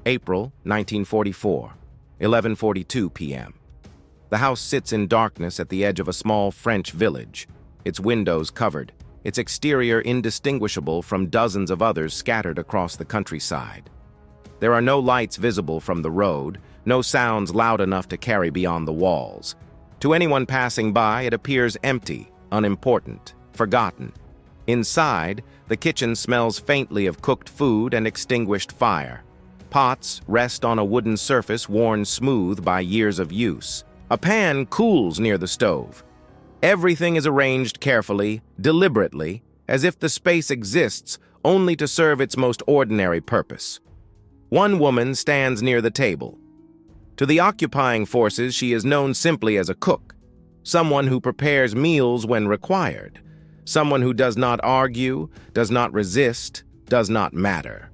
April 1944, 11:42 p.m. The house sits in darkness at the edge of a small French village, its windows covered, its exterior indistinguishable from dozens of others scattered across the countryside. There are no lights visible from the road, no sounds loud enough to carry beyond the walls. To anyone passing by, it appears empty, unimportant, forgotten. Inside, the kitchen smells faintly of cooked food and extinguished fire. Pots rest on a wooden surface worn smooth by years of use. A pan cools near the stove. Everything is arranged carefully, deliberately, as if the space exists only to serve its most ordinary purpose. One woman stands near the table. To the occupying forces, she is known simply as a cook, someone who prepares meals when required, someone who does not argue, does not resist, does not matter.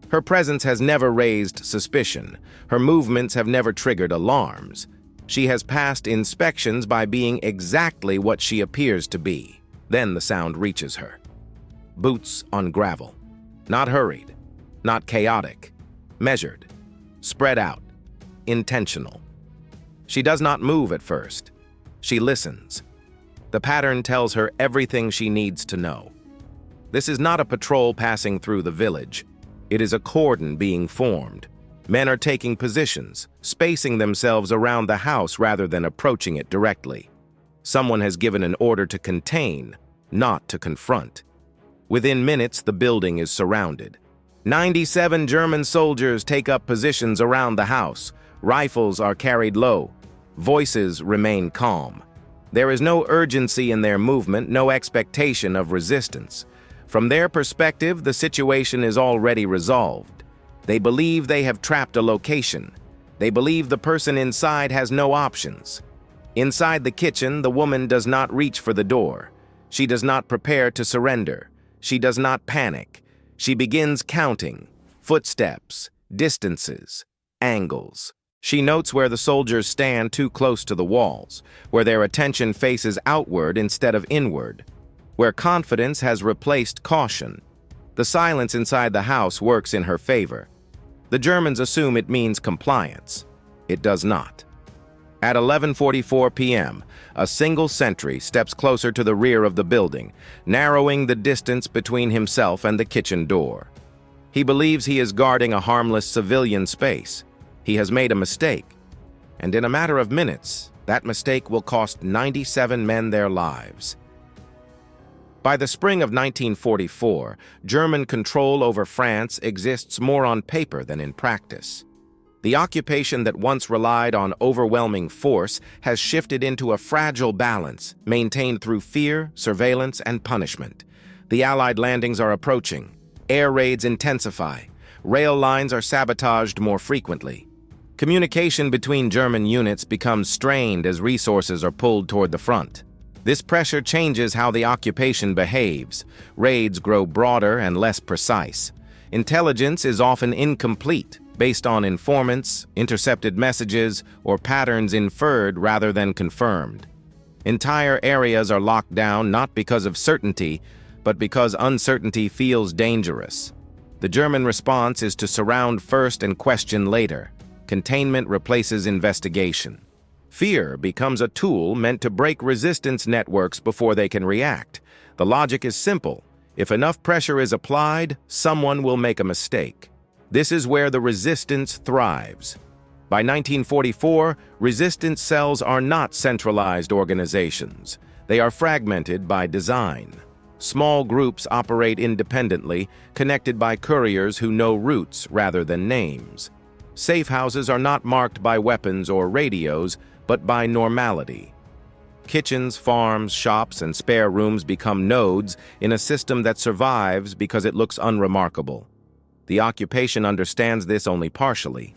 Her presence has never raised suspicion. Her movements have never triggered alarms. She has passed inspections by being exactly what she appears to be. Then the sound reaches her. Boots on gravel. Not hurried, not chaotic. Measured, spread out, intentional. She does not move at first. She listens. The pattern tells her everything she needs to know. This is not a patrol passing through the village. It is a cordon being formed. Men are taking positions, spacing themselves around the house rather than approaching it directly. Someone has given an order to contain, not to confront. Within minutes, the building is surrounded. 97 German soldiers take up positions around the house. Rifles are carried low. Voices remain calm. There is no urgency in their movement, no expectation of resistance. From their perspective, the situation is already resolved. They believe they have trapped a location. They believe the person inside has no options. Inside the kitchen, the woman does not reach for the door. She does not prepare to surrender. She does not panic. She begins counting, footsteps, distances, angles. She notes where the soldiers stand too close to the walls, where their attention faces outward instead of inward, where confidence has replaced caution. The silence inside the house works in her favor. The Germans assume it means compliance. It does not. At 11:44 p.m., a single sentry steps closer to the rear of the building, narrowing the distance between himself and the kitchen door. He believes he is guarding a harmless civilian space. He has made a mistake, and in a matter of minutes, that mistake will cost 97 men their lives. By the spring of 1944, German control over France exists more on paper than in practice. The occupation that once relied on overwhelming force has shifted into a fragile balance, maintained through fear, surveillance, and punishment. The Allied landings are approaching. Air raids intensify. Rail lines are sabotaged more frequently. Communication between German units becomes strained as resources are pulled toward the front. This pressure changes how the occupation behaves. Raids grow broader and less precise. Intelligence is often incomplete, based on informants, intercepted messages, or patterns inferred rather than confirmed. Entire areas are locked down not because of certainty, but because uncertainty feels dangerous. The German response is to surround first and question later. Containment replaces investigation. Fear becomes a tool meant to break resistance networks before they can react. The logic is simple. If enough pressure is applied, someone will make a mistake. This is where the resistance thrives. By 1944, resistance cells are not centralized organizations. They are fragmented by design. Small groups operate independently, connected by couriers who know routes rather than names. Safe houses are not marked by weapons or radios, but by normality. Kitchens, farms, shops, and spare rooms become nodes in a system that survives because it looks unremarkable. The occupation understands this only partially.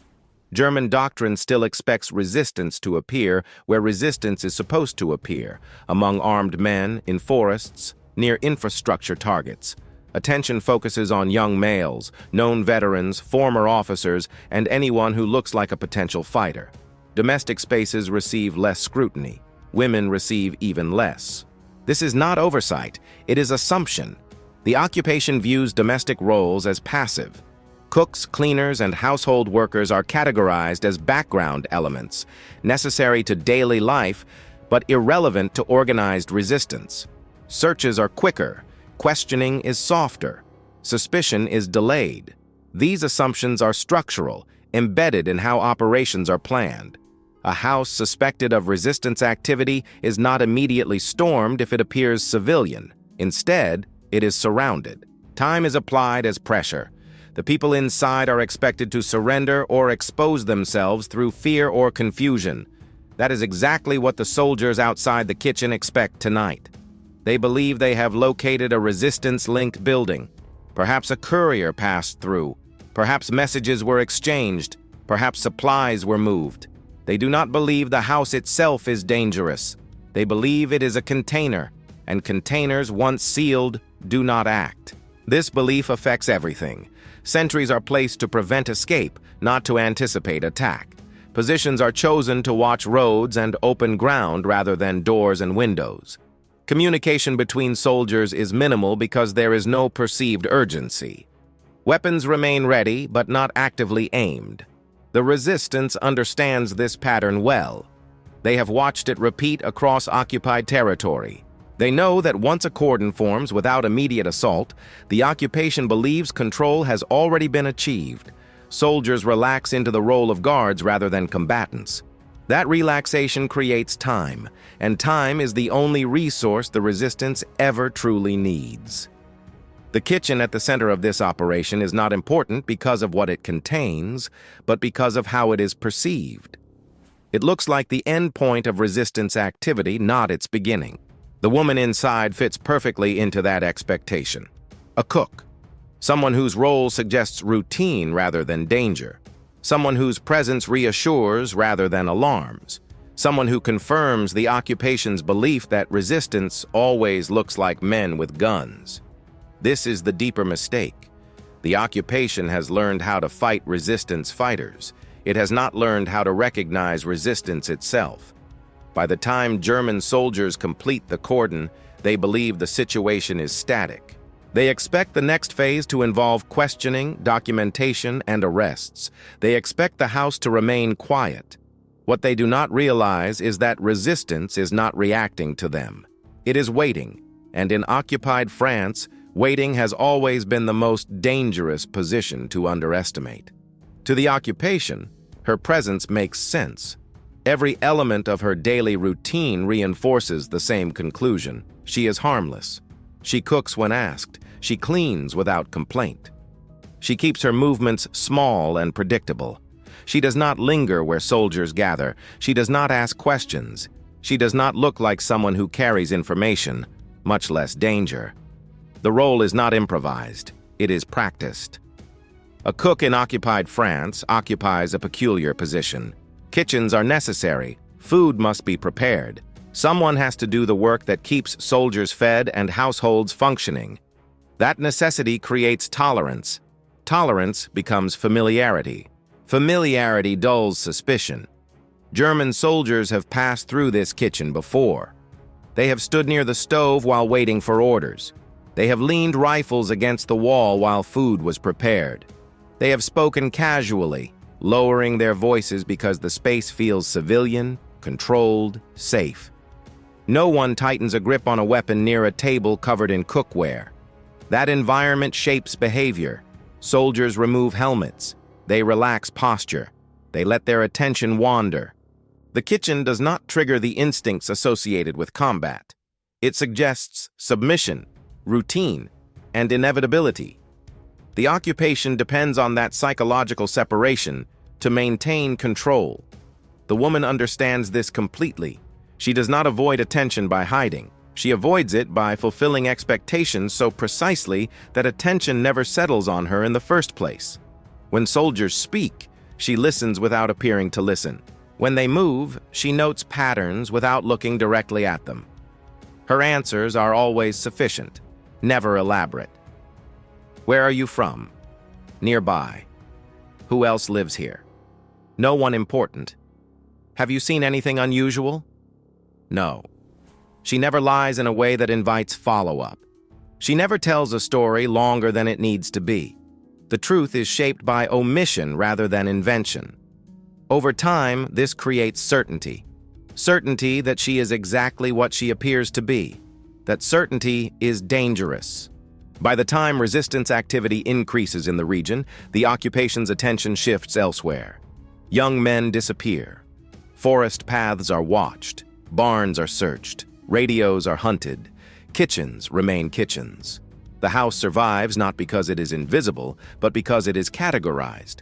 German doctrine still expects resistance to appear where resistance is supposed to appear, among armed men, in forests, near infrastructure targets. Attention focuses on young males, known veterans, former officers, and anyone who looks like a potential fighter. Domestic spaces receive less scrutiny. Women receive even less. This is not oversight, it is assumption. The occupation views domestic roles as passive. Cooks, cleaners, and household workers are categorized as background elements, necessary to daily life, but irrelevant to organized resistance. Searches are quicker, questioning is softer, suspicion is delayed. These assumptions are structural, embedded in how operations are planned. A house suspected of resistance activity is not immediately stormed if it appears civilian. Instead, it is surrounded. Time is applied as pressure. The people inside are expected to surrender or expose themselves through fear or confusion. That is exactly what the soldiers outside the kitchen expect tonight. They believe they have located a resistance-linked building. Perhaps a courier passed through. Perhaps messages were exchanged. Perhaps supplies were moved. They do not believe the house itself is dangerous. They believe it is a container, and containers, once sealed, do not act. This belief affects everything. Sentries are placed to prevent escape, not to anticipate attack. Positions are chosen to watch roads and open ground rather than doors and windows. Communication between soldiers is minimal because there is no perceived urgency. Weapons remain ready, but not actively aimed. The resistance understands this pattern well. They have watched it repeat across occupied territory. They know that once a cordon forms without immediate assault, the occupation believes control has already been achieved. Soldiers relax into the role of guards rather than combatants. That relaxation creates time, and time is the only resource the resistance ever truly needs. The kitchen at the center of this operation is not important because of what it contains, but because of how it is perceived. It looks like the end point of resistance activity, not its beginning. The woman inside fits perfectly into that expectation. A cook. Someone whose role suggests routine rather than danger. Someone whose presence reassures rather than alarms. Someone who confirms the occupation's belief that resistance always looks like men with guns. This is the deeper mistake. The occupation has learned how to fight resistance fighters. It has not learned how to recognize resistance itself. By the time German soldiers complete the cordon, they believe the situation is static. They expect the next phase to involve questioning, documentation, and arrests. They expect the house to remain quiet. What they do not realize is that resistance is not reacting to them. It is waiting, and in occupied France, waiting has always been the most dangerous position to underestimate. To the occupation, her presence makes sense. Every element of her daily routine reinforces the same conclusion. She is harmless. She cooks when asked. She cleans without complaint. She keeps her movements small and predictable. She does not linger where soldiers gather. She does not ask questions. She does not look like someone who carries information, much less danger. The role is not improvised. It is practiced. A cook in occupied France occupies a peculiar position. Kitchens are necessary. Food must be prepared. Someone has to do the work that keeps soldiers fed and households functioning. That necessity creates tolerance. Tolerance becomes familiarity. Familiarity dulls suspicion. German soldiers have passed through this kitchen before. They have stood near the stove while waiting for orders. They have leaned rifles against the wall while food was prepared. They have spoken casually, lowering their voices because the space feels civilian, controlled, safe. No one tightens a grip on a weapon near a table covered in cookware. That environment shapes behavior. Soldiers remove helmets. They relax posture. They let their attention wander. The kitchen does not trigger the instincts associated with combat. It suggests submission, routine, and inevitability. The occupation depends on that psychological separation to maintain control. The woman understands this completely. She does not avoid attention by hiding. She avoids it by fulfilling expectations so precisely that attention never settles on her in the first place. When soldiers speak, she listens without appearing to listen. When they move, she notes patterns without looking directly at them. Her answers are always sufficient, never elaborate. Where are you from? Nearby. Who else lives here? No one important. Have you seen anything unusual? No. She never lies in a way that invites follow-up. She never tells a story longer than it needs to be. The truth is shaped by omission rather than invention. Over time, this creates certainty. Certainty that she is exactly what she appears to be. That certainty is dangerous. By the time resistance activity increases in the region, the occupation's attention shifts elsewhere. Young men disappear. Forest paths are watched. Barns are searched. Radios are hunted. Kitchens remain kitchens. The house survives not because it is invisible, but because it is categorized.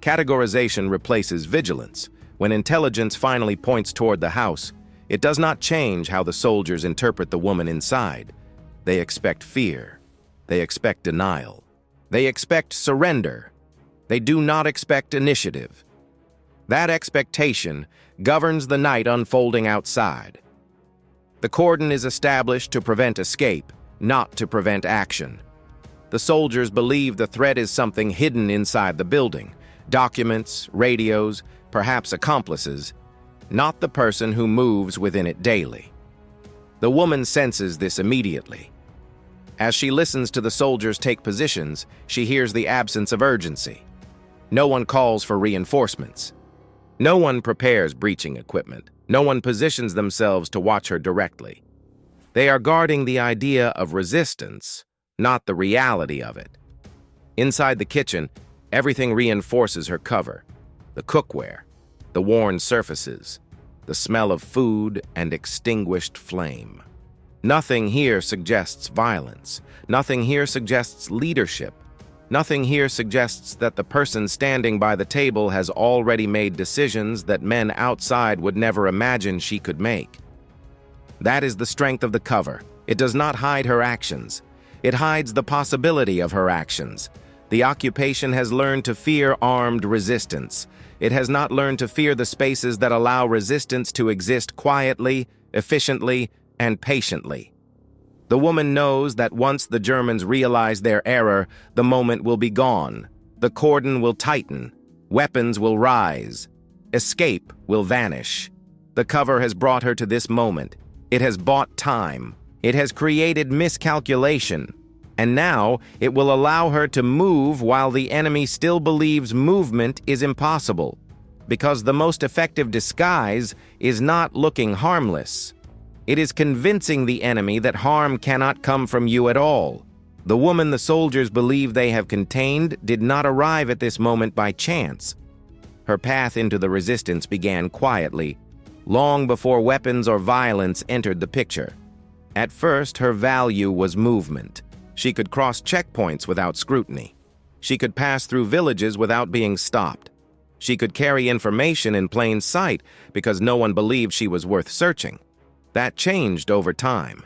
Categorization replaces vigilance. When intelligence finally points toward the house, it does not change how the soldiers interpret the woman inside. They expect fear. They expect denial. They expect surrender. They do not expect initiative. That expectation governs the night unfolding outside. The cordon is established to prevent escape, not to prevent action. The soldiers believe the threat is something hidden inside the building. Documents, radios, perhaps accomplices, not the person who moves within it daily. The woman senses this immediately. As she listens to the soldiers take positions, she hears the absence of urgency. No one calls for reinforcements. No one prepares breaching equipment. No one positions themselves to watch her directly. They are guarding the idea of resistance, not the reality of it. Inside the kitchen, everything reinforces her cover. The cookware, the worn surfaces, the smell of food and extinguished flame. Nothing here suggests violence. Nothing here suggests leadership. Nothing here suggests that the person standing by the table has already made decisions that men outside would never imagine she could make. That is the strength of the cover. It does not hide her actions. It hides the possibility of her actions. The occupation has learned to fear armed resistance. It has not learned to fear the spaces that allow resistance to exist quietly, efficiently, and patiently. The woman knows that once the Germans realize their error, the moment will be gone. The cordon will tighten. Weapons will rise. Escape will vanish. The cover has brought her to this moment. It has bought time. It has created miscalculation. And now it will allow her to move while the enemy still believes movement is impossible. Because the most effective disguise is not looking harmless. It is convincing the enemy that harm cannot come from you at all. The woman the soldiers believe they have contained did not arrive at this moment by chance. Her path into the resistance began quietly, long before weapons or violence entered the picture. At first, her value was movement. She could cross checkpoints without scrutiny. She could pass through villages without being stopped. She could carry information in plain sight because no one believed she was worth searching. That changed over time.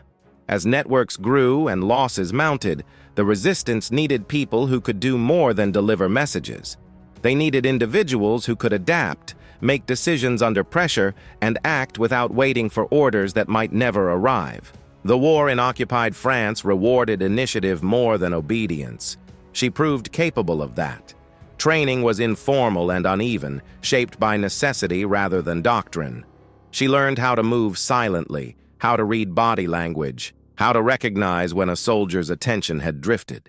As networks grew and losses mounted, the resistance needed people who could do more than deliver messages. They needed individuals who could adapt, make decisions under pressure, and act without waiting for orders that might never arrive. The war in occupied France rewarded initiative more than obedience. She proved capable of that. Training was informal and uneven, shaped by necessity rather than doctrine. She learned how to move silently, how to read body language, how to recognize when a soldier's attention had drifted.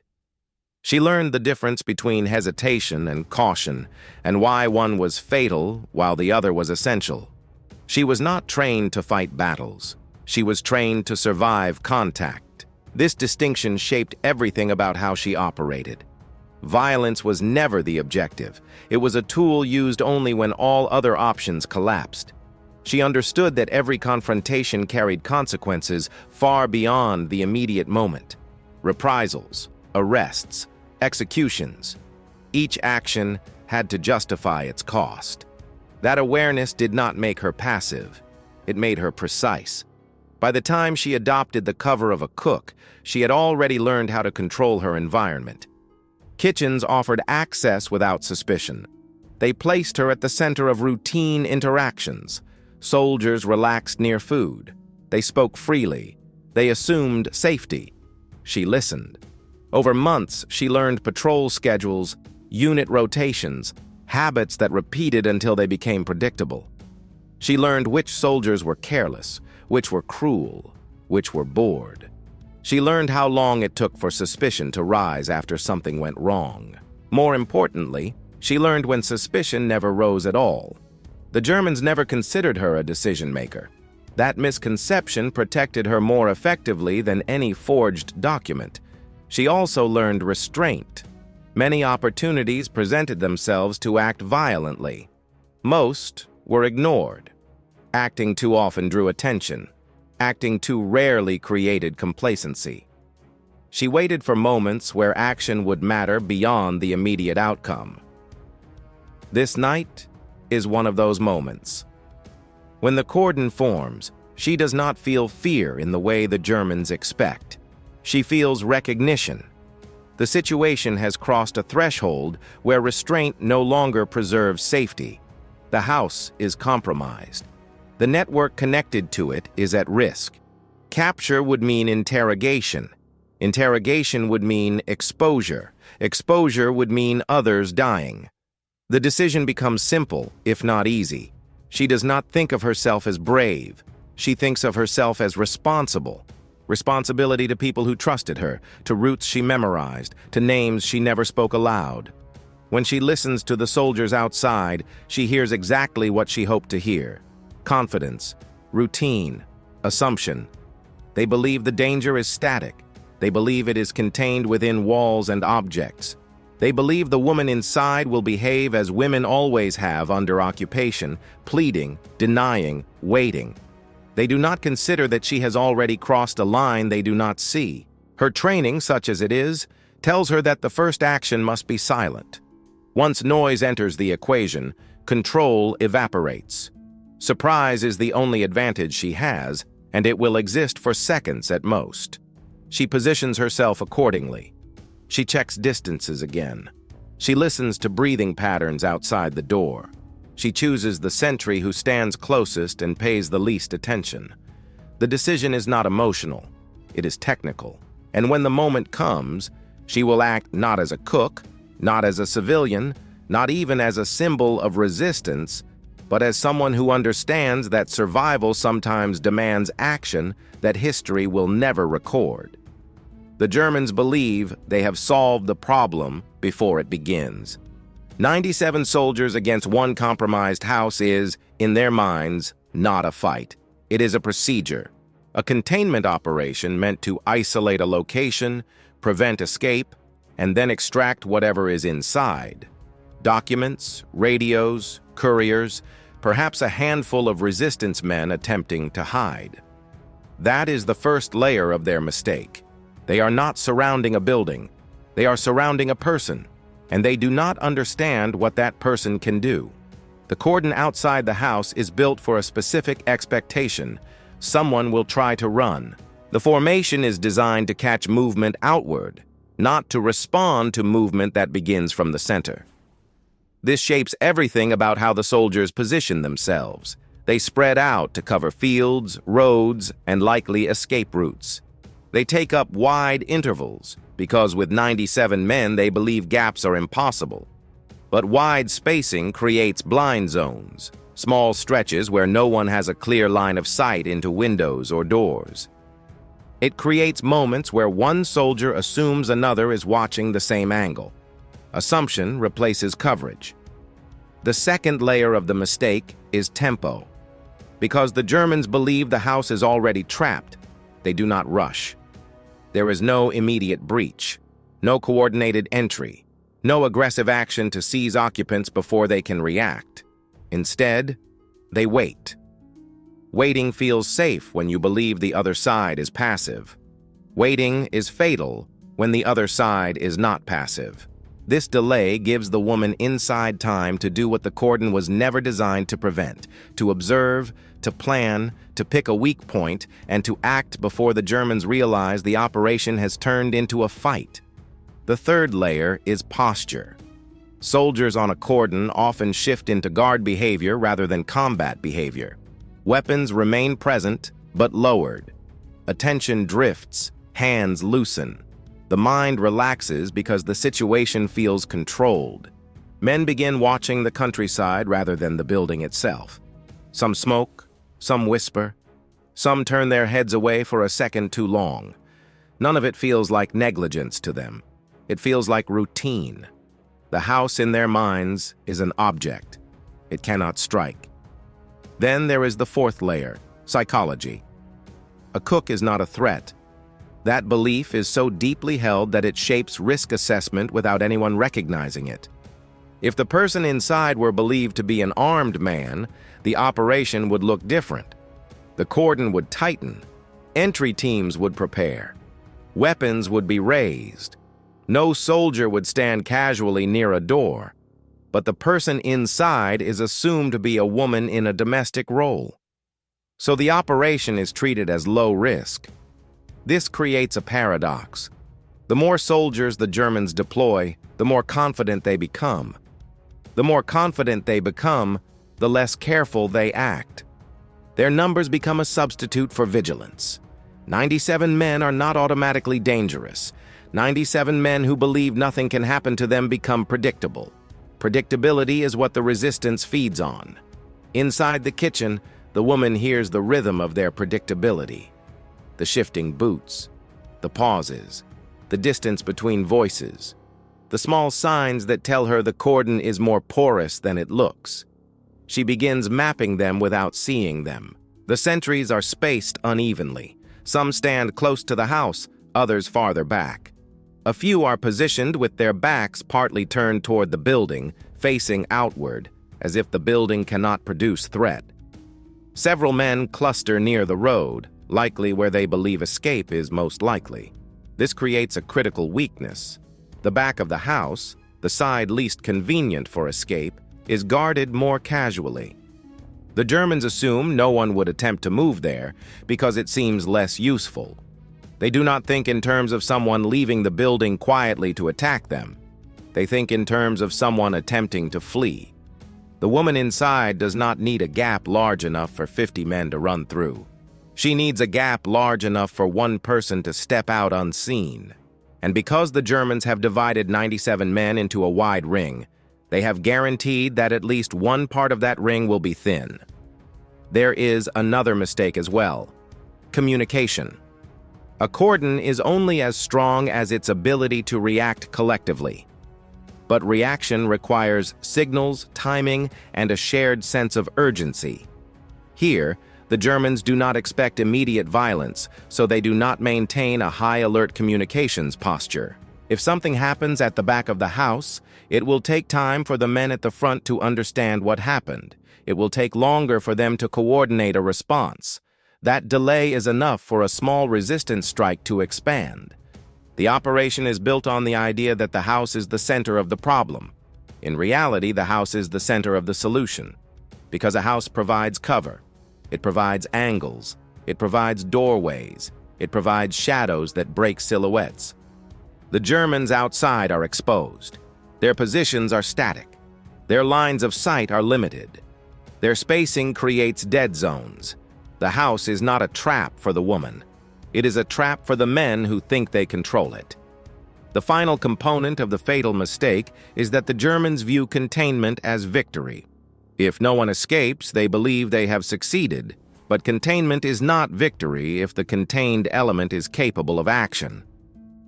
She learned the difference between hesitation and caution, and why one was fatal while the other was essential. She was not trained to fight battles. She was trained to survive contact. This distinction shaped everything about how she operated. Violence was never the objective. It was a tool used only when all other options collapsed. She understood that every confrontation carried consequences far beyond the immediate moment. Reprisals, arrests, executions. Each action had to justify its cost. That awareness did not make her passive. It made her precise. By the time she adopted the cover of a cook, she had already learned how to control her environment. Kitchens offered access without suspicion. They placed her at the center of routine interactions. Soldiers relaxed near food. They spoke freely. They assumed safety. She listened. Over months, she learned patrol schedules, unit rotations, habits that repeated until they became predictable. She learned which soldiers were careless, which were cruel, which were bored. She learned how long it took for suspicion to rise after something went wrong. More importantly, she learned when suspicion never rose at all. The Germans never considered her a decision-maker. That misconception protected her more effectively than any forged document. She also learned restraint. Many opportunities presented themselves to act violently. Most were ignored. Acting too often drew attention. Acting too rarely created complacency. She waited for moments where action would matter beyond the immediate outcome. This night is one of those moments. When the cordon forms, she does not feel fear in the way the Germans expect. She feels recognition. The situation has crossed a threshold where restraint no longer preserves safety. The house is compromised. The network connected to it is at risk. Capture would mean interrogation. Interrogation would mean exposure. Exposure would mean others dying. The decision becomes simple, if not easy. She does not think of herself as brave. She thinks of herself as responsible. Responsibility to people who trusted her, to routes she memorized, to names she never spoke aloud. When she listens to the soldiers outside, she hears exactly what she hoped to hear. Confidence, routine, assumption. They believe the danger is static. They believe it is contained within walls and objects. They believe the woman inside will behave as women always have under occupation, pleading, denying, waiting. They do not consider that she has already crossed a line they do not see. Her training, such as it is, tells her that the first action must be silent. Once noise enters the equation, control evaporates. Surprise is the only advantage she has, and it will exist for seconds at most. She positions herself accordingly. She checks distances again. She listens to breathing patterns outside the door. She chooses the sentry who stands closest and pays the least attention. The decision is not emotional. It is technical. And when the moment comes, she will act not as a cook, not as a civilian, not even as a symbol of resistance, but as someone who understands that survival sometimes demands action that history will never record. The Germans believe they have solved the problem before it begins. 97 soldiers against one compromised house is, in their minds, not a fight. It is a procedure, a containment operation meant to isolate a location, prevent escape, and then extract whatever is inside. Documents, radios, couriers, perhaps a handful of resistance men attempting to hide. That is the first layer of their mistake. They are not surrounding a building. They are surrounding a person, and they do not understand what that person can do. The cordon outside the house is built for a specific expectation. Someone will try to run. The formation is designed to catch movement outward, not to respond to movement that begins from the center. This shapes everything about how the soldiers position themselves. They spread out to cover fields, roads, and likely escape routes. They take up wide intervals, because with 97 men they believe gaps are impossible. But wide spacing creates blind zones, small stretches where no one has a clear line of sight into windows or doors. It creates moments where one soldier assumes another is watching the same angle. Assumption replaces coverage. The second layer of the mistake is tempo. Because the Germans believe the house is already trapped, they do not rush. There is no immediate breach, no coordinated entry, no aggressive action to seize occupants before they can react. Instead, they wait. Waiting feels safe when you believe the other side is passive. Waiting is fatal when the other side is not passive. This delay gives the woman inside time to do what the cordon was never designed to prevent, to observe, to plan, to pick a weak point, and to act before the Germans realize the operation has turned into a fight. The third layer is posture. Soldiers on a cordon often shift into guard behavior rather than combat behavior. Weapons remain present, but lowered. Attention drifts, hands loosen. The mind relaxes because the situation feels controlled. Men begin watching the countryside rather than the building itself. Some smoke, some whisper, some turn their heads away for a second too long. None of it feels like negligence to them. It feels like routine. The house in their minds is an object. It cannot strike. Then there is the fourth layer, psychology. A cook is not a threat. That belief is so deeply held that it shapes risk assessment without anyone recognizing it. If the person inside were believed to be an armed man, the operation would look different. The cordon would tighten. Entry teams would prepare. Weapons would be raised. No soldier would stand casually near a door. But the person inside is assumed to be a woman in a domestic role. So the operation is treated as low risk. This creates a paradox. The more soldiers the Germans deploy, the more confident they become. The more confident they become, the less careful they act. Their numbers become a substitute for vigilance. 97 men are not automatically dangerous. 97 men who believe nothing can happen to them become predictable. Predictability is what the resistance feeds on. Inside the kitchen, the woman hears the rhythm of their predictability. The shifting boots, the pauses, the distance between voices, the small signs that tell her the cordon is more porous than it looks. She begins mapping them without seeing them. The sentries are spaced unevenly. Some stand close to the house, others farther back. A few are positioned with their backs partly turned toward the building, facing outward, as if the building cannot produce threat. Several men cluster near the road, likely where they believe escape is most likely. This creates a critical weakness. The back of the house, the side least convenient for escape, is guarded more casually. The Germans assume no one would attempt to move there because it seems less useful. They do not think in terms of someone leaving the building quietly to attack them. They think in terms of someone attempting to flee. The woman inside does not need a gap large enough for 50 men to run through. She needs a gap large enough for one person to step out unseen. And because the Germans have divided 97 men into a wide ring, they have guaranteed that at least one part of that ring will be thin. There is another mistake as well: communication. A cordon is only as strong as its ability to react collectively. But reaction requires signals, timing, and a shared sense of urgency. Here, the Germans do not expect immediate violence, so they do not maintain a high-alert communications posture. If something happens at the back of the house, it will take time for the men at the front to understand what happened. It will take longer for them to coordinate a response. That delay is enough for a small resistance strike to expand. The operation is built on the idea that the house is the center of the problem. In reality, the house is the center of the solution, because a house provides cover. It provides angles. It provides doorways. It provides shadows that break silhouettes. The Germans outside are exposed. Their positions are static. Their lines of sight are limited. Their spacing creates dead zones. The house is not a trap for the woman. It is a trap for the men who think they control it. The final component of the fatal mistake is that the Germans view containment as victory. If no one escapes, they believe they have succeeded. But containment is not victory if the contained element is capable of action.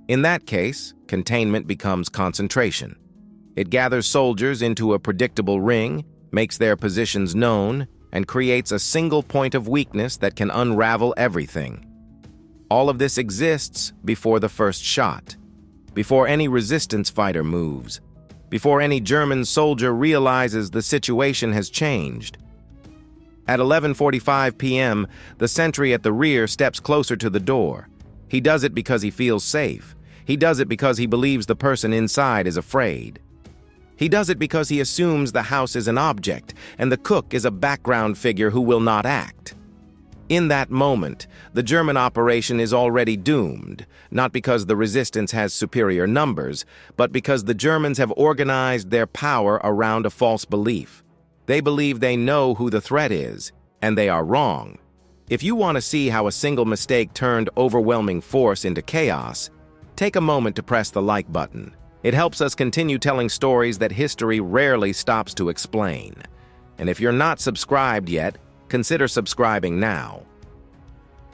In that case, containment becomes concentration. It gathers soldiers into a predictable ring, makes their positions known, and creates a single point of weakness that can unravel everything. All of this exists before the first shot, before any resistance fighter moves, before any German soldier realizes the situation has changed. At 11:45 p.m., the sentry at the rear steps closer to the door. He does it because he feels safe. He does it because he believes the person inside is afraid. He does it because he assumes the house is an object and the cook is a background figure who will not act. In that moment, the German operation is already doomed, not because the resistance has superior numbers, but because the Germans have organized their power around a false belief. They believe they know who the threat is, and they are wrong. If you want to see how a single mistake turned overwhelming force into chaos, take a moment to press the like button. It helps us continue telling stories that history rarely stops to explain. And if you're not subscribed yet, consider subscribing now.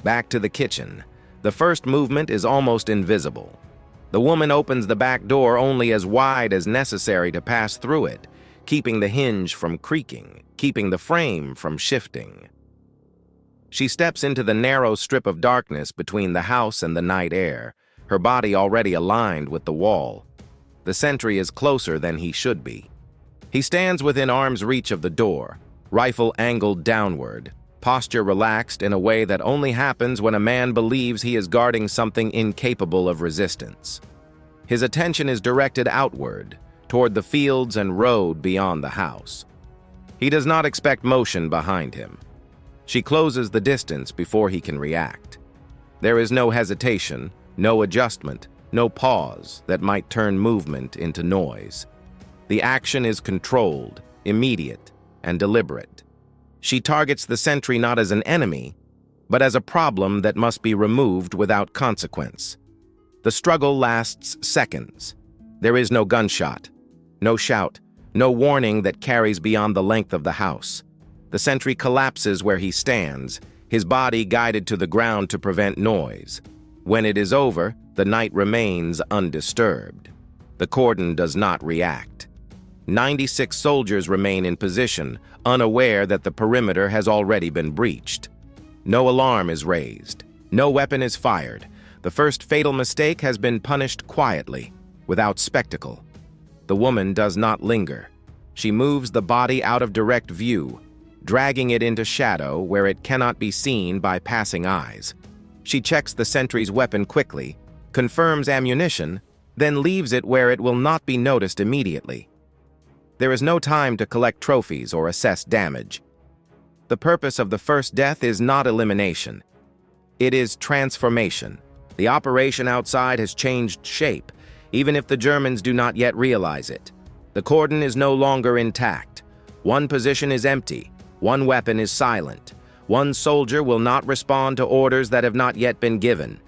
Back to the kitchen. The first movement is almost invisible. The woman opens the back door only as wide as necessary to pass through it, keeping the hinge from creaking, keeping the frame from shifting. She steps into the narrow strip of darkness between the house and the night air, her body already aligned with the wall. The sentry is closer than he should be. He stands within arm's reach of the door, rifle angled downward, posture relaxed in a way that only happens when a man believes he is guarding something incapable of resistance. His attention is directed outward, toward the fields and road beyond the house. He does not expect motion behind him. She closes the distance before he can react. There is no hesitation, no adjustment, no pause that might turn movement into noise. The action is controlled, immediate, and deliberate. She targets the sentry not as an enemy, but as a problem that must be removed without consequence. The struggle lasts seconds. There is no gunshot, no shout, no warning that carries beyond the length of the house. The sentry collapses where he stands, his body guided to the ground to prevent noise. When it is over, the night remains undisturbed. The cordon does not react. 96 soldiers remain in position, unaware that the perimeter has already been breached. No alarm is raised. No weapon is fired. The first fatal mistake has been punished quietly, without spectacle. The woman does not linger. She moves the body out of direct view, dragging it into shadow where it cannot be seen by passing eyes. She checks the sentry's weapon quickly, confirms ammunition, then leaves it where it will not be noticed immediately. There is no time to collect trophies or assess damage. The purpose of the first death is not elimination. It is transformation. The operation outside has changed shape, even if the Germans do not yet realize it. The cordon is no longer intact. One position is empty. One weapon is silent. One soldier will not respond to orders that have not yet been given.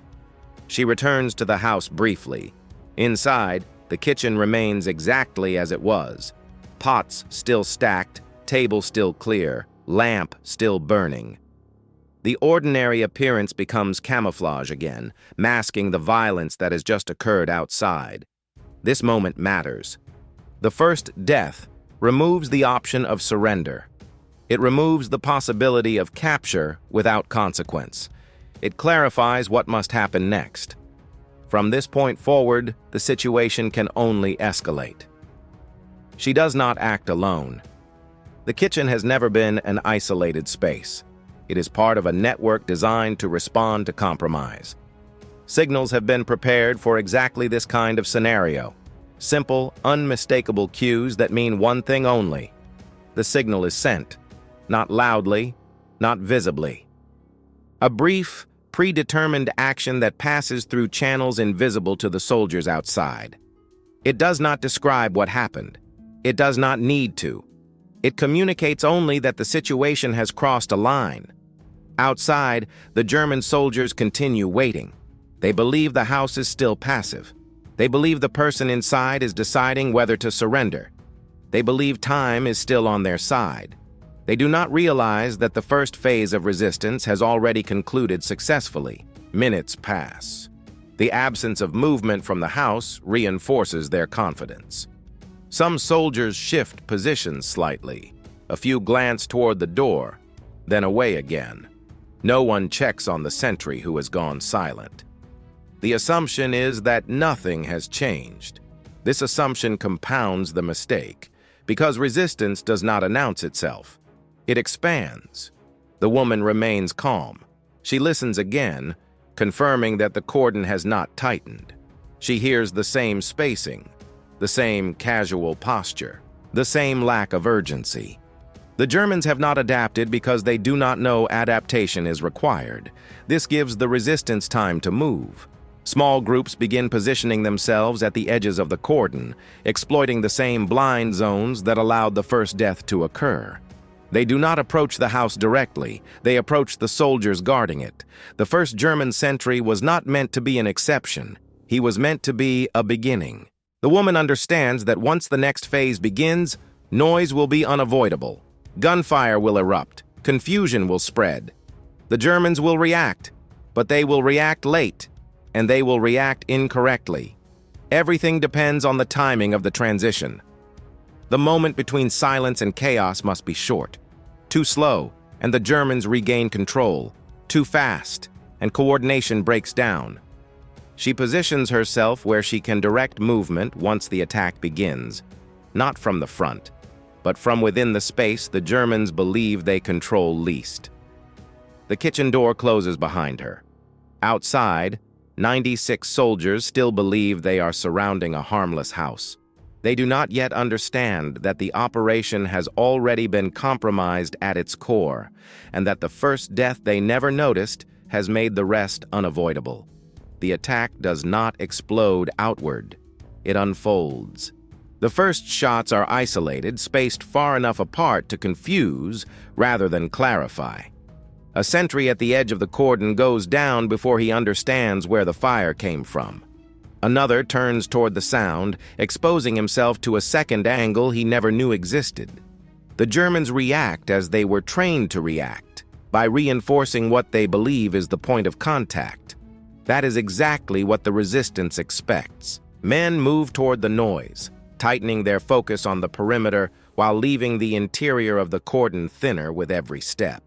She returns to the house briefly. Inside, the kitchen remains exactly as it was. Pots still stacked, table still clear, lamp still burning. The ordinary appearance becomes camouflage again, masking the violence that has just occurred outside. This moment matters. The first death removes the option of surrender. It removes the possibility of capture without consequence. It clarifies what must happen next. From this point forward, the situation can only escalate. She does not act alone. The kitchen has never been an isolated space. It is part of a network designed to respond to compromise. Signals have been prepared for exactly this kind of scenario. Simple, unmistakable cues that mean one thing only. The signal is sent, not loudly, not visibly. A brief, predetermined action that passes through channels invisible to the soldiers outside. It does not describe what happened. It does not need to. It communicates only that the situation has crossed a line. Outside, the German soldiers continue waiting. They believe the house is still passive. They believe the person inside is deciding whether to surrender. They believe time is still on their side. They do not realize that the first phase of resistance has already concluded successfully. Minutes pass. The absence of movement from the house reinforces their confidence. Some soldiers shift positions slightly. A few glance toward the door, then away again. No one checks on the sentry who has gone silent. The assumption is that nothing has changed. This assumption compounds the mistake, because resistance does not announce itself. It expands. The woman remains calm. She listens again, confirming that the cordon has not tightened. She hears the same spacing, the same casual posture, the same lack of urgency. The Germans have not adapted because they do not know adaptation is required. This gives the resistance time to move. Small groups begin positioning themselves at the edges of the cordon, exploiting the same blind zones that allowed the first death to occur. They do not approach the house directly. They approach the soldiers guarding it. The first German sentry was not meant to be an exception. He was meant to be a beginning. The woman understands that once the next phase begins, noise will be unavoidable. Gunfire will erupt. Confusion will spread. The Germans will react, but they will react late, and they will react incorrectly. Everything depends on the timing of the transition. The moment between silence and chaos must be short. Too slow, and the Germans regain control. Too fast, and coordination breaks down. She positions herself where she can direct movement once the attack begins, not from the front, but from within the space the Germans believe they control least. The kitchen door closes behind her. Outside, 96 soldiers still believe they are surrounding a harmless house. They do not yet understand that the operation has already been compromised at its core, and that the first death they never noticed has made the rest unavoidable. The attack does not explode outward. It unfolds. The first shots are isolated, spaced far enough apart to confuse rather than clarify. A sentry at the edge of the cordon goes down before he understands where the fire came from. Another turns toward the sound, exposing himself to a second angle he never knew existed. The Germans react as they were trained to react, by reinforcing what they believe is the point of contact. That is exactly what the resistance expects. Men move toward the noise, tightening their focus on the perimeter while leaving the interior of the cordon thinner with every step.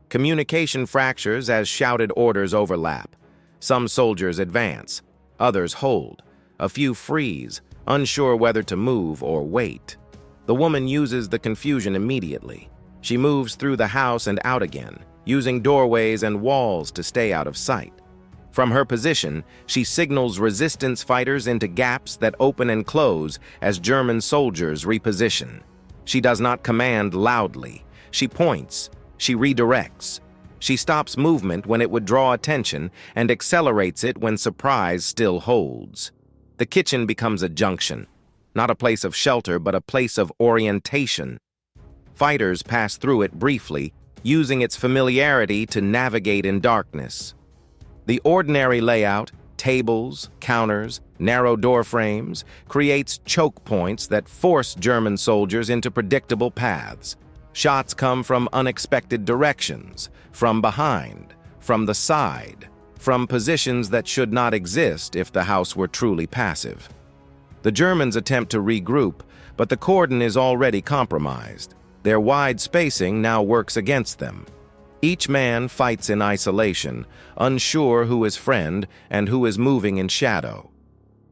Communication fractures as shouted orders overlap. Some soldiers advance. Others hold. A few freeze, unsure whether to move or wait. The woman uses the confusion immediately. She moves through the house and out again, using doorways and walls to stay out of sight. From her position, she signals resistance fighters into gaps that open and close as German soldiers reposition. She does not command loudly. She points. She redirects. She stops movement when it would draw attention and accelerates it when surprise still holds. The kitchen becomes a junction, not a place of shelter, but a place of orientation. Fighters pass through it briefly, using its familiarity to navigate in darkness. The ordinary layout, tables, counters, narrow door frames, creates choke points that force German soldiers into predictable paths. Shots come from unexpected directions, from behind, from the side, from positions that should not exist if the house were truly passive. The Germans attempt to regroup, but the cordon is already compromised. Their wide spacing now works against them. Each man fights in isolation, unsure who is friend and who is moving in shadow.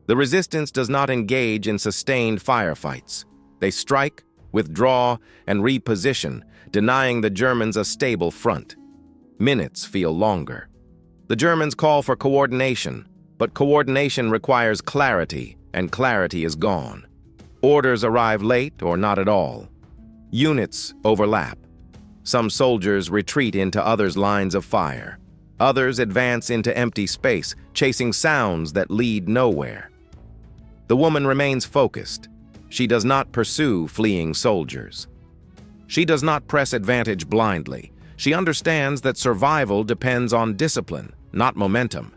The resistance does not engage in sustained firefights. They strike, withdraw, and reposition, denying the Germans a stable front. Minutes feel longer. The Germans call for coordination, but coordination requires clarity, and clarity is gone. Orders arrive late or not at all. Units overlap. Some soldiers retreat into others' lines of fire. Others advance into empty space, chasing sounds that lead nowhere. The woman remains focused. She does not pursue fleeing soldiers. She does not press advantage blindly. She understands that survival depends on discipline, not momentum.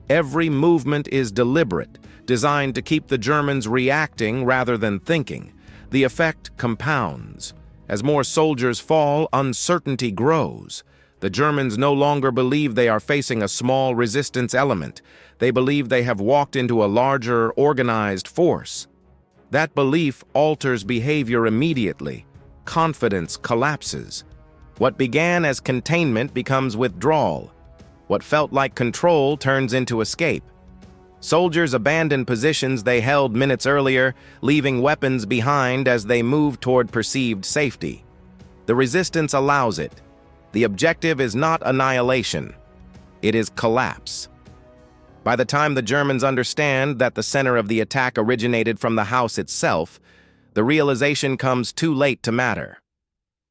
Every movement is deliberate, designed to keep the Germans reacting rather than thinking. The effect compounds. As more soldiers fall, uncertainty grows. The Germans no longer believe they are facing a small resistance element. They believe they have walked into a larger, organized force. That belief alters behavior immediately. Confidence collapses. What began as containment becomes withdrawal. What felt like control turns into escape. Soldiers abandon positions they held minutes earlier, leaving weapons behind as they move toward perceived safety. The resistance allows it. The objective is not annihilation. It is collapse. By the time the Germans understand that the center of the attack originated from the house itself, the realization comes too late to matter.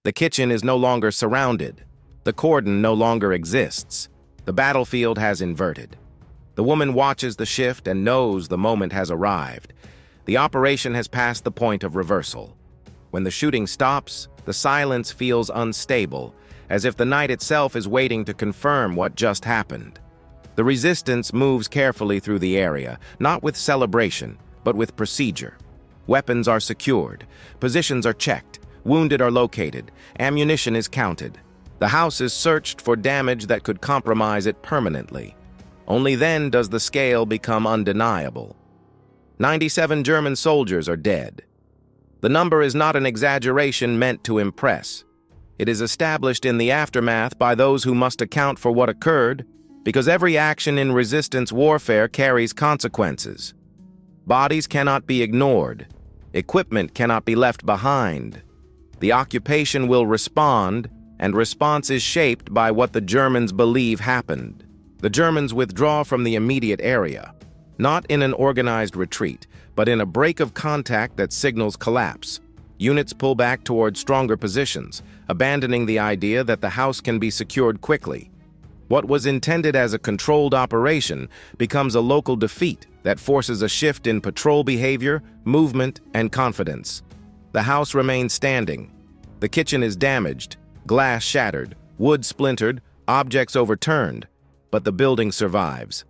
The kitchen is no longer surrounded. The cordon no longer exists. The battlefield has inverted. The woman watches the shift and knows the moment has arrived. The operation has passed the point of reversal. When the shooting stops, the silence feels unstable, as if the night itself is waiting to confirm what just happened. The resistance moves carefully through the area, not with celebration, but with procedure. Weapons are secured, positions are checked, wounded are located, ammunition is counted. The house is searched for damage that could compromise it permanently. Only then does the scale become undeniable. 97 German soldiers are dead. The number is not an exaggeration meant to impress. It is established in the aftermath by those who must account for what occurred, because every action in resistance warfare carries consequences. Bodies cannot be ignored. Equipment cannot be left behind. The occupation will respond, and response is shaped by what the Germans believe happened. The Germans withdraw from the immediate area, not in an organized retreat, but in a break of contact that signals collapse. Units pull back toward stronger positions, abandoning the idea that the house can be secured quickly. What was intended as a controlled operation becomes a local defeat that forces a shift in patrol behavior, movement, and confidence. The house remains standing. The kitchen is damaged, glass shattered, wood splintered, objects overturned, but the building survives.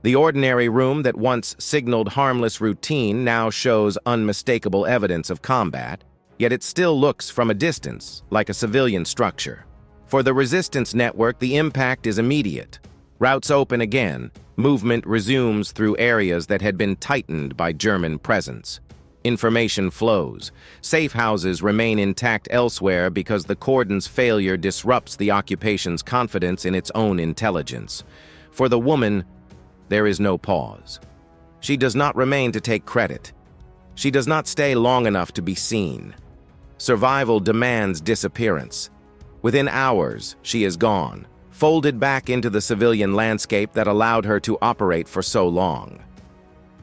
The ordinary room that once signaled harmless routine now shows unmistakable evidence of combat, yet it still looks from a distance like a civilian structure. For the resistance network, the impact is immediate. Routes open again, movement resumes through areas that had been tightened by German presence. Information flows. Safe houses remain intact elsewhere because the cordon's failure disrupts the occupation's confidence in its own intelligence. For the woman, there is no pause. She does not remain to take credit. She does not stay long enough to be seen. Survival demands disappearance. Within hours, she is gone, folded back into the civilian landscape that allowed her to operate for so long.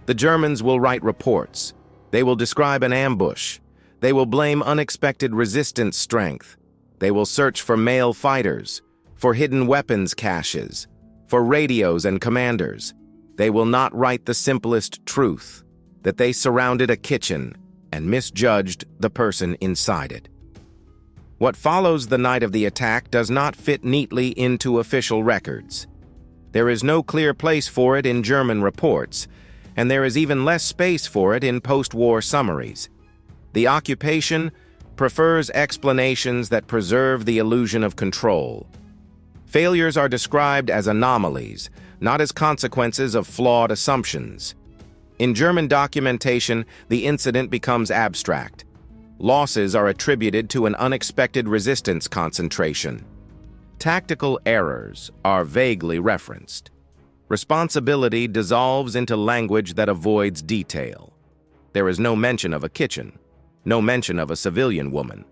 The Germans will write reports. They will describe an ambush. They will blame unexpected resistance strength. They will search for male fighters, for hidden weapons caches, for radios and commanders. They will not write the simplest truth, that they surrounded a kitchen and misjudged the person inside it. What follows the night of the attack does not fit neatly into official records. There is no clear place for it in German reports, and there is even less space for it in post-war summaries. The occupation prefers explanations that preserve the illusion of control. Failures are described as anomalies, not as consequences of flawed assumptions. In German documentation, the incident becomes abstract. Losses are attributed to an unexpected resistance concentration. Tactical errors are vaguely referenced. Responsibility dissolves into language that avoids detail. There is no mention of a kitchen, no mention of a civilian woman,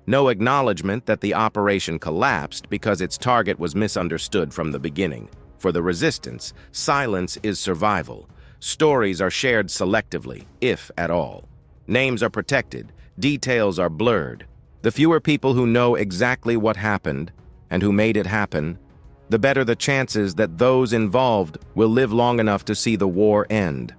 no acknowledgement that the operation collapsed because its target was misunderstood from the beginning. For the resistance, silence is survival. Stories are shared selectively, if at all. Names are protected, details are blurred. The fewer people who know exactly what happened and who made it happen, the better the chances that those involved will live long enough to see the war end.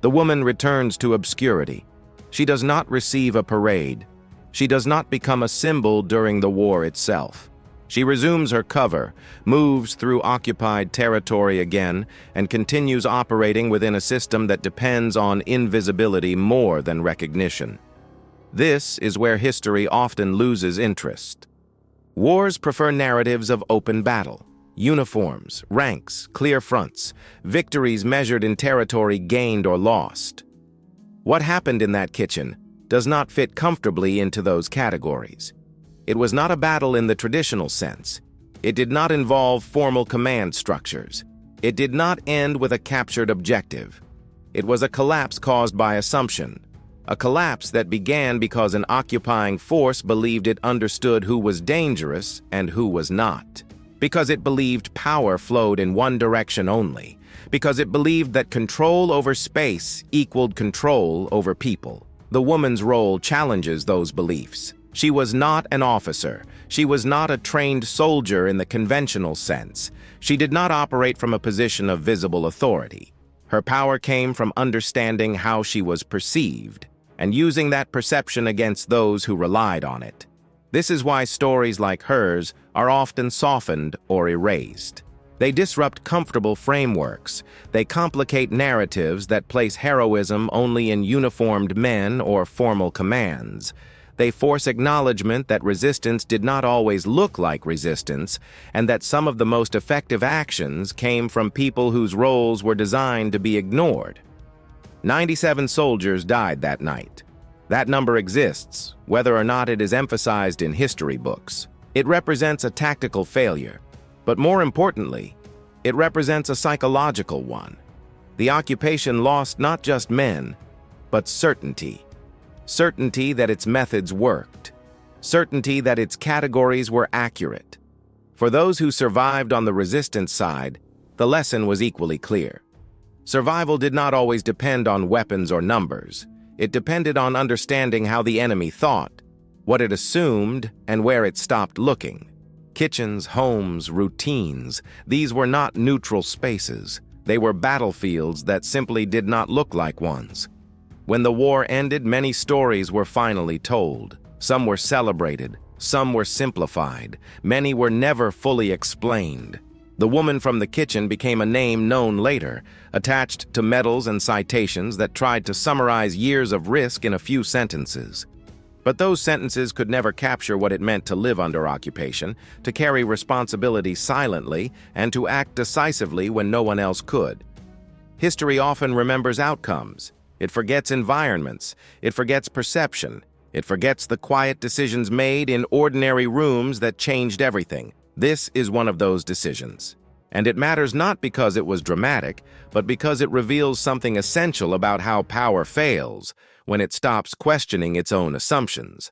The woman returns to obscurity. She does not receive a parade. She does not become a symbol during the war itself. She resumes her cover, moves through occupied territory again, and continues operating within a system that depends on invisibility more than recognition. This is where history often loses interest. Wars prefer narratives of open battle, uniforms, ranks, clear fronts, victories measured in territory gained or lost. What happened in that kitchen does not fit comfortably into those categories. It was not a battle in the traditional sense. It did not involve formal command structures. It did not end with a captured objective. It was a collapse caused by assumption. A collapse that began because an occupying force believed it understood who was dangerous and who was not. Because it believed power flowed in one direction only. Because it believed that control over space equaled control over people. The woman's role challenges those beliefs. She was not an officer. She was not a trained soldier in the conventional sense. She did not operate from a position of visible authority. Her power came from understanding how she was perceived and using that perception against those who relied on it. This is why stories like hers are often softened or erased. They disrupt comfortable frameworks. They complicate narratives that place heroism only in uniformed men or formal commands. They force acknowledgement that resistance did not always look like resistance, and that some of the most effective actions came from people whose roles were designed to be ignored. 97 soldiers died that night. That number exists, whether or not it is emphasized in history books. It represents a tactical failure, but more importantly, it represents a psychological one. The occupation lost not just men, but certainty. Certainty that its methods worked. Certainty that its categories were accurate. For those who survived on the resistance side, the lesson was equally clear. Survival did not always depend on weapons or numbers. It depended on understanding how the enemy thought, what it assumed, and where it stopped looking. Kitchens, homes, routines, these were not neutral spaces. They were battlefields that simply did not look like ones. When the war ended, many stories were finally told. Some were celebrated, some were simplified, many were never fully explained. The woman from the kitchen became a name known later, attached to medals and citations that tried to summarize years of risk in a few sentences. But those sentences could never capture what it meant to live under occupation, to carry responsibility silently, and to act decisively when no one else could. History often remembers outcomes. It forgets environments. It forgets perception. It forgets the quiet decisions made in ordinary rooms that changed everything. This is one of those decisions. And it matters not because it was dramatic, but because it reveals something essential about how power fails when it stops questioning its own assumptions.